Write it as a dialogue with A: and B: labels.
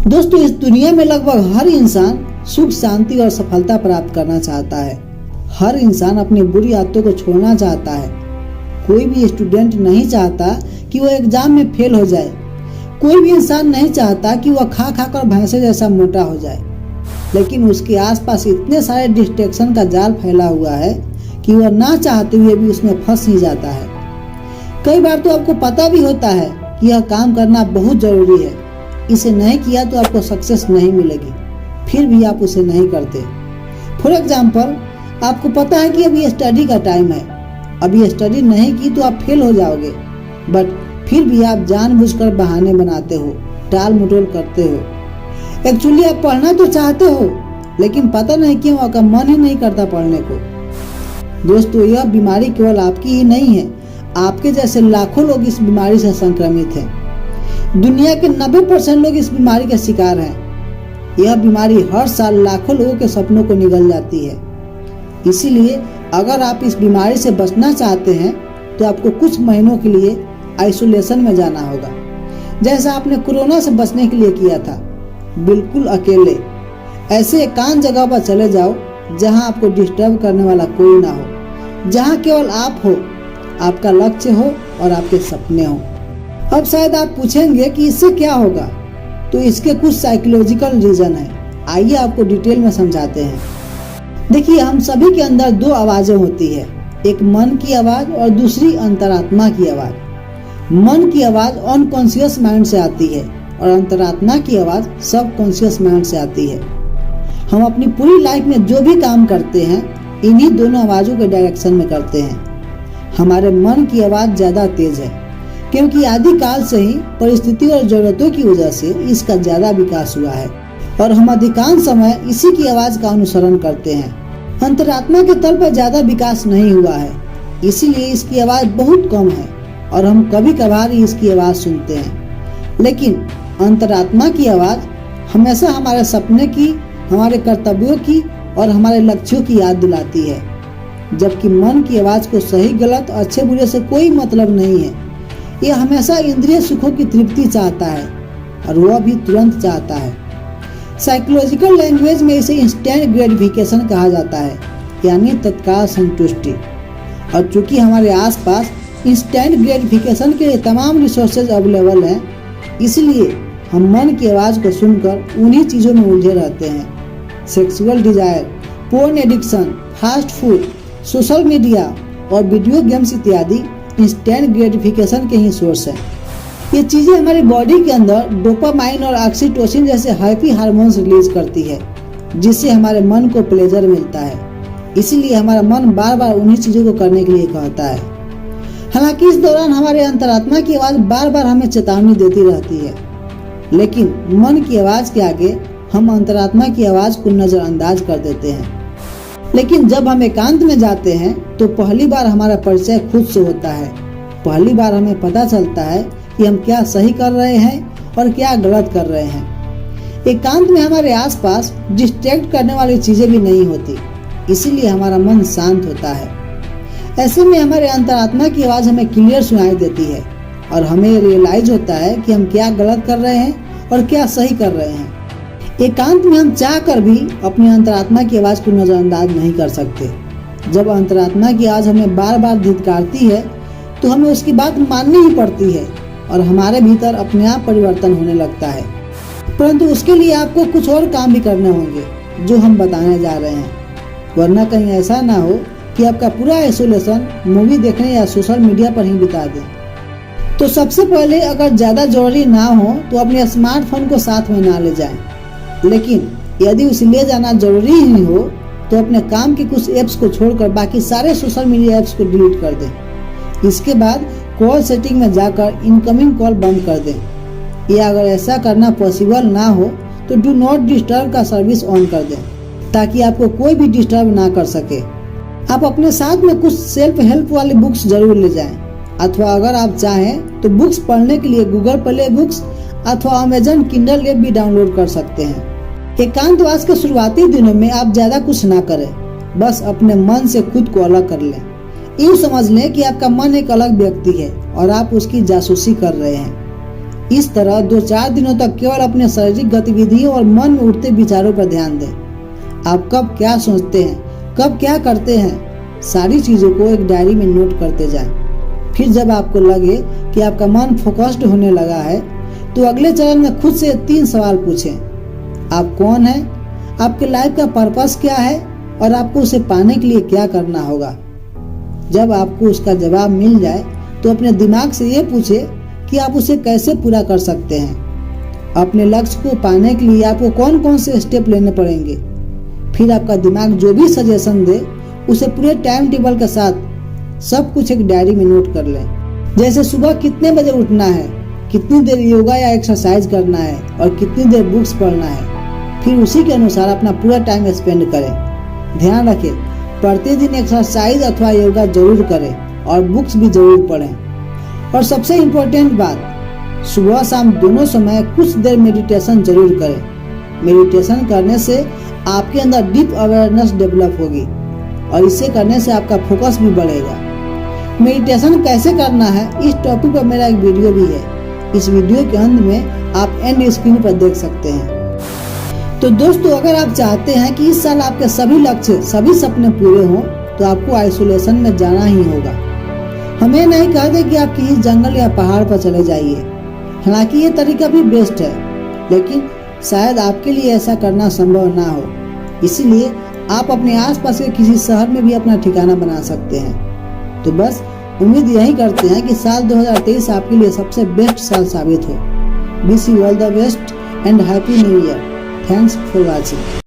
A: दोस्तों, इस दुनिया में लगभग हर इंसान सुख, शांति और सफलता प्राप्त करना चाहता है। हर इंसान अपनी बुरी आदतों को छोड़ना चाहता है। कोई भी स्टूडेंट नहीं चाहता कि वह एग्जाम में फेल हो जाए। कोई भी इंसान नहीं चाहता कि वह खा खा कर भैंसे जैसा मोटा हो जाए। लेकिन उसके आसपास इतने सारे डिस्ट्रैक्शन का जाल फैला हुआ है कि वह ना चाहते हुए भी उसमें फंस ही जाता है। कई बार तो आपको पता भी होता है कि यह काम करना बहुत जरूरी है, इसे नहीं किया तो आपको सक्सेस नहीं मिलेगी, फिर भी आप उसे नहीं करते। फॉर एग्जाम्पल, आपको पता है कि अभी स्टडी का टाइम है, अभी स्टडी नहीं की तो आप फेल हो जाओगे, बट फिर भी आप जानबूझकर बहाने बनाते हो, टाल मटोल करते हो। एक्चुअली आप पढ़ना तो चाहते हो, लेकिन पता नहीं क्यों आपका मन ही नहीं करता पढ़ने को। दोस्तों, यह बीमारी केवल आपकी ही नहीं है, आपके जैसे लाखों लोग इस बीमारी से संक्रमित हैं। दुनिया के 90% लोग इस बीमारी के शिकार हैं। यह बीमारी हर साल लाखों लोगों के सपनों को निगल जाती है। इसीलिए अगर आप इस बीमारी से बचना चाहते हैं तो आपको कुछ महीनों के लिए आइसोलेशन में जाना होगा, जैसा आपने कोरोना से बचने के लिए किया था। बिल्कुल अकेले ऐसे एकांत जगह पर चले जाओ जहां आपको डिस्टर्ब करने वाला कोई ना हो, जहां केवल आप हो, आपका लक्ष्य हो और आपके सपने हो। अब शायद आप पूछेंगे कि इससे क्या होगा, तो इसके कुछ साइकोलॉजिकल रीजन है। आइए आपको डिटेल में समझाते हैं। देखिए, हम सभी के अंदर दो आवाजें होती है, एक मन की आवाज और दूसरी अंतरात्मा की आवाज। मन की आवाज अनकॉन्शियस माइंड से आती है और अंतरात्मा की आवाज सबकॉन्शियस माइंड से आती है। हम अपनी पूरी लाइफ में जो भी काम करते हैं, इन्हीं दोनों आवाजों के डायरेक्शन में करते हैं। हमारे मन की आवाज ज्यादा तेज है, क्योंकि आदिकाल से ही परिस्थिति और जरूरतों की वजह से इसका ज्यादा विकास हुआ है और हम अधिकांश समय इसी की आवाज का अनुसरण करते हैं। अंतरात्मा के तल पर ज्यादा विकास नहीं हुआ है, इसीलिए इसकी आवाज बहुत कम है और हम कभी कभार ही इसकी आवाज सुनते हैं। लेकिन अंतरात्मा की आवाज हमेशा हमारे सपने की, हमारे कर्तव्यों की और हमारे लक्ष्यों की याद दिलाती है, जबकि मन की आवाज को सही गलत, अच्छे बुरे से कोई मतलब नहीं है। यह हमेशा इंद्रिय सुखों की तृप्ति चाहता है और वह भी तुरंत चाहता है। साइकोलॉजिकल लैंग्वेज में इसे इंस्टेंट ग्रेटिफिकेशन कहा जाता है, यानी तत्काल संतुष्टि। और चूंकि हमारे आसपास इंस्टेंट ग्रेटिफिकेशन के लिए तमाम रिसोर्सेज अवेलेबल हैं, इसलिए हम मन की आवाज को सुनकर उन्हीं चीजों में उलझे रहते हैं। Sexual desire, porn addiction, fast food, social media और वीडियो गेम्स इत्यादि इंस्टेंट ग्रेटिफिकेशन के ही सोर्स हैं। ये चीजें हमारी बॉडी के अंदर डोपामाइन और ऑक्सीटोसिन जैसे हैप्पी हार्मोन्स रिलीज करती है, जिससे हमारे मन को प्लेजर मिलता है। इसीलिए हमारा मन बार बार उन्हीं चीजों को करने के लिए कहता है। हालांकि इस दौरान हमारे अंतरात्मा की आवाज बार बार हमें चेतावनी देती रहती है, लेकिन मन की आवाज के आगे हम अंतरात्मा की आवाज को नजरअंदाज कर देते हैं। लेकिन जब हम एकांत में जाते हैं तो पहली बार हमारा परिचय खुद से होता है। पहली बार हमें पता चलता है कि हम क्या सही कर रहे हैं और क्या गलत कर रहे हैं। एकांत में हमारे आसपास डिस्ट्रैक्ट करने वाली चीजें भी नहीं होती, इसीलिए हमारा मन शांत होता है। ऐसे में हमारे अंतरात्मा की आवाज हमें क्लियर सुनाई देती है और हमें रियलाइज होता है कि हम क्या गलत कर रहे हैं और क्या सही कर रहे हैं। एकांत में हम चाह कर भी अपनी अंतरात्मा की आवाज को नजरअंदाज नहीं कर सकते। जब अंतरात्मा की आवाज हमें बार बार धिक्कारती है तो हमें उसकी बात माननी ही पड़ती है और हमारे भीतर अपने आप परिवर्तन होने लगता है। परंतु उसके लिए आपको कुछ और काम भी करने होंगे जो हम बताने जा रहे हैं, वरना कहीं ऐसा ना हो कि आपका पूरा आइसोलेशन मूवी देखने या सोशल मीडिया पर ही बिता दें। तो सबसे पहले, अगर ज्यादा जरूरी ना हो तो अपने स्मार्टफोन को साथ में ना ले जाएं। लेकिन यदि उसे ले जाना जरूरी ही हो तो अपने काम के कुछ ऐप्स को छोड़कर बाकी सारे सोशल मीडिया ऐप्स को डिलीट कर दें। इसके बाद कॉल सेटिंग में जाकर इनकमिंग कॉल बंद कर दें, या अगर ऐसा करना पॉसिबल ना हो तो डू नॉट डिस्टर्ब का सर्विस ऑन कर दें, ताकि आपको कोई भी डिस्टर्ब ना कर सके। आप अपने साथ में कुछ सेल्फ हेल्प वाली बुक्स जरूर ले जाएं, अथवा अगर आप चाहें तो बुक्स पढ़ने के लिए गूगल प्ले बुक्स अथवा अमेजन किंडल ऐप भी डाउनलोड कर सकते हैं। एकांतवास के शुरुआती दिनों में आप ज्यादा कुछ ना करें, बस अपने मन से खुद को अलग कर लें। यूँ समझ लें कि आपका मन एक अलग व्यक्ति है और आप उसकी जासूसी कर रहे हैं। इस तरह 2-4 दिनों तक केवल अपने शारीरिक गतिविधियों और मन में उठते विचारों पर ध्यान दें। आप कब क्या सोचते हैं, कब क्या करते हैं, सारी चीज़ों को एक डायरी में नोट करते जाएं। फिर जब आपको लगे कि आपका मन फोकस्ड होने लगा है, तो अगले चरण में खुद से 3 सवाल पूछें। आप कौन हैं, आपके लाइफ का पर्पस क्या है और आपको उसे पाने के लिए क्या करना होगा। जब आपको उसका जवाब मिल जाए तो अपने दिमाग से ये पूछे कि आप उसे कैसे पूरा कर सकते हैं। अपने लक्ष्य को पाने के लिए आपको कौन कौन से स्टेप लेने पड़ेंगे। फिर आपका दिमाग जो भी सजेशन दे उसे पूरे टाइम टेबल के साथ सब कुछ एक डायरी में नोट कर लें। जैसे सुबह कितने बजे उठना है, कितनी देर योगा या एक्सरसाइज करना है और कितनी देर बुक्स पढ़ना है। फिर उसी के अनुसार अपना पूरा टाइम स्पेंड करें। ध्यान रखें, प्रतिदिन एक्सरसाइज अथवा योगा जरूर करें और बुक्स भी जरूर पढ़ें। और सबसे इम्पोर्टेंट बात, सुबह शाम दोनों समय कुछ देर मेडिटेशन जरूर करें। मेडिटेशन करने से आपके अंदर डीप अवेयरनेस डेवलप होगी और इसे करने से आपका फोकस भी बढ़ेगा। मेडिटेशन कैसे करना है, इस टॉपिक पर मेरा एक वीडियो भी है। इस वीडियो के अंत में आप एंड स्क्रीन पर देख सकते हैं। तो दोस्तों, अगर आप चाहते हैं कि इस साल आपके सभी लक्ष्य, सभी सपने पूरे हों, तो आपको आइसोलेशन में जाना ही होगा। हमें नहीं कहते कि आप किसी जंगल या पहाड़ पर चले जाइए। हालांकि ये तरीका भी बेस्ट है, लेकिन शायद आपके लिए ऐसा करना संभव ना हो। इसीलिए आप अपने आसपास के किसी शहर में भी अपना ठिकाना बना सकते हैं। तो बस उम्मीद यही करते हैं कि साल 2023 आपके लिए सबसे बेस्ट साल साबित हो। Wish you all the best and happy new year. Thanks for watching.